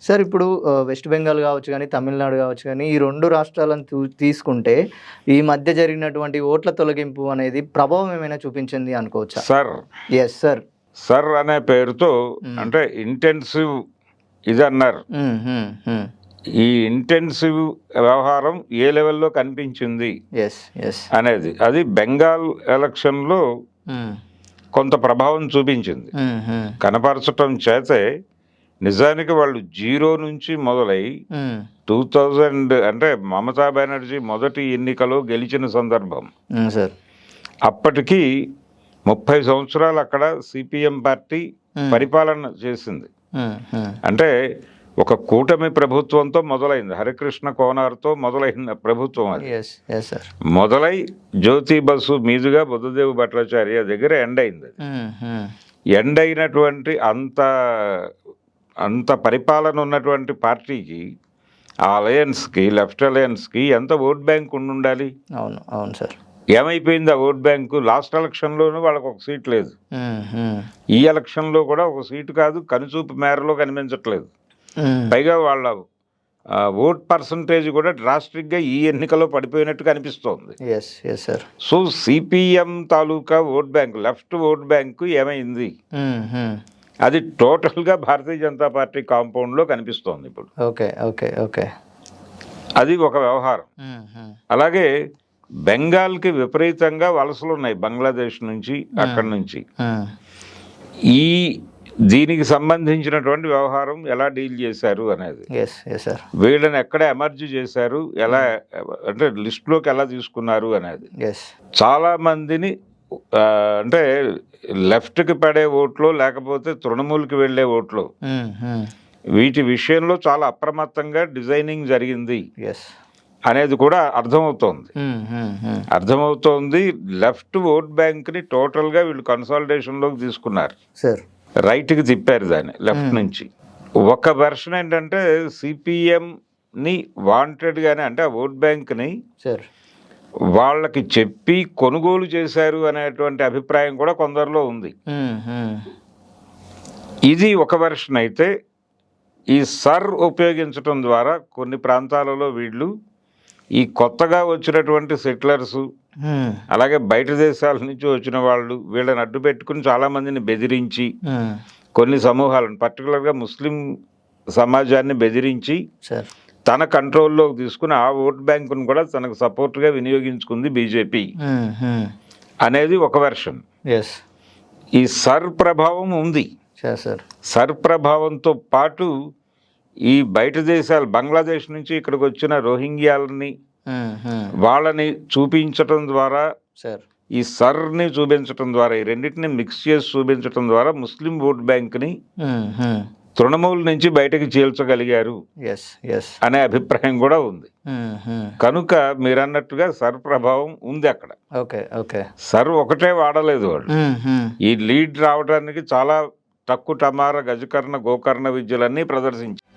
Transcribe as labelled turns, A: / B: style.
A: Sir ఇప్పుడు west Bengal కావచ్చు కానీ, తమిళనాడు కావచ్చు కానీ, ఈ 2 రాష్ట్రాలను తీసుకుంటే ఈ మధ్య జరిగినటువంటి ఓట్ల తొలగింపు అనేది ప్రభావం ఏమైనా చూపించింది అనుకోవచ్చా? Yes sir.
B: సర్ అనే పేరుతో అంటే ఇంటెన్సివ్ ఇది అన్నారు. ఈ ఇంటెన్సివ్ వ్యవహారం ఏ లెవెల్లో కనిపించింది అనేది అది బెంగాల్ ఎలక్షన్లో కొంత ప్రభావం చూపించింది. కనపరచటం చేతే నిజానికి వాళ్ళు 0 నుంచి మొదలై 2000 అంటే మమతా బెనర్జీ మొదటి ఎన్నికలో గెలిచిన సందర్భం. అప్పటికి 30 సంవత్సరాలు అక్కడ సిపిఎం పార్టీ పరిపాలన చేసింది. అంటే ఒక కూటమి ప్రభుత్వంతో మొదలైంది, హరికృష్ణ కోనార్తో మొదలైన ప్రభుత్వం అది. మొదలై జ్యోతి బసు మీదుగా బుద్ధదేవ్ భట్టాచార్య దగ్గర ఎండ్ అయింది. ఎండ్ అయినటువంటి అంత పరిపాలన ఉన్నటువంటి పార్టీకి, ఆ అలయన్స్కి, లెఫ్ట్ అలయన్స్కి ఎంత ఓట్ బ్యాంక్ ఉండాలి?
A: అవును అవును సార్.
B: ఏమైపోయింది ఆ ఓట్ బ్యాంకు? లాస్ట్ ఎలక్షన్లోనూ వాళ్ళకు ఒక సీట్ లేదు, ఈ ఎలక్షన్లో కూడా ఒక సీటు కాదు, కనుచూపు మేరలో కనిపించట్లేదు. పైగా వాళ్ళ ఓట్ పర్సంటేజ్ కూడా డ్రాస్టిక్గా ఈ ఎన్నికలో పడిపోయినట్టు కనిపిస్తోంది. సో సిపిఎం తాలూకా vote bank, left vote bank ఏమైంది? అది టోటల్గా భారతీయ జనతా పార్టీ కాంపౌండ్లో కనిపిస్తోంది ఇప్పుడు. అది ఒక వ్యవహారం. అలాగే బెంగాల్కి విపరీతంగా వలసలు ఉన్నాయి, బంగ్లాదేశ్ నుంచి, అక్కడి నుంచి. దీనికి సంబంధించినటువంటి వ్యవహారం ఎలా డీల్ చేశారు అనేది, వీళ్ళని ఎక్కడ ఎమర్జ్ చేశారు, ఎలా అంటే లిస్టులోకి ఎలా తీసుకున్నారు అనేది. చాలా మందిని అంటే లెఫ్ట్కి పడే ఓట్లు, లేకపోతే తృణమూల్కి వెళ్ళే ఓట్లు, వీటి విషయంలో చాలా అప్రమత్తంగా డిజైనింగ్ జరిగింది అనేది కూడా అర్థమవుతోంది. లెఫ్ట్ ఓట్ బ్యాంక్ని టోటల్గా వీళ్ళు కన్సాలిడేషన్లోకి తీసుకున్నారు, రైట్కి తిప్పారు దాన్ని లెఫ్ట్ నుంచి. ఒక వెర్షన్ ఏంటంటే సిపిఎంని వాంటెడ్గానే, అంటే ఆ ఓట్ బ్యాంక్ని వాళ్ళకి చెప్పి కొనుగోలు చేశారు అనేటువంటి అభిప్రాయం కూడా కొందరిలో ఉంది. ఇది ఒక వెర్షన్ అయితే, ఈ సర్ ఉపయోగించడం ద్వారా కొన్ని ప్రాంతాలలో వీళ్ళు ఈ కొత్తగా వచ్చినటువంటి సెటిలర్సు, అలాగే బయట దేశాల నుంచి వచ్చిన వాళ్ళు, వీళ్ళని అడ్డు పెట్టుకుని చాలా మందిని బెదిరించి, కొన్ని సమూహాలను పర్టికులర్గా ముస్లిం సమాజాన్ని బెదిరించి తన కంట్రోల్లోకి తీసుకుని ఆ ఓట్ బ్యాంకును కూడా తనకు సపోర్ట్గా వినియోగించుకుంది బీజేపీ అనేది ఒక వెర్షన్. ఈ సర్ ప్రభావం ఉంది. సర్ ప్రభావంతో పాటు ఈ బయట దేశాలు, బంగ్లాదేశ్ నుంచి ఇక్కడికి వచ్చిన రోహింగ్యాలని, వాళ్ళని చూపించటం ద్వారా, ఈ సర్ని చూపించటం ద్వారా, ఈ రెండింటిని మిక్స్ చేసి చూపించటం ద్వారా ముస్లిం ఓట్ బ్యాంక్ని తృణమూల్ నుంచి బయటకు చీల్చగలిగారు అనే అభిప్రాయం కూడా ఉంది. కనుక మీరన్నట్టుగా సర్ ప్రభావం ఉంది అక్కడ. సర్ ఒకటే వాడలేదు వాళ్ళు, ఈ లీడ్ రావడానికి చాలా టక్కు టమార గజకర్ణ గోకర్ణ విద్యలన్నీ ప్రదర్శించారు.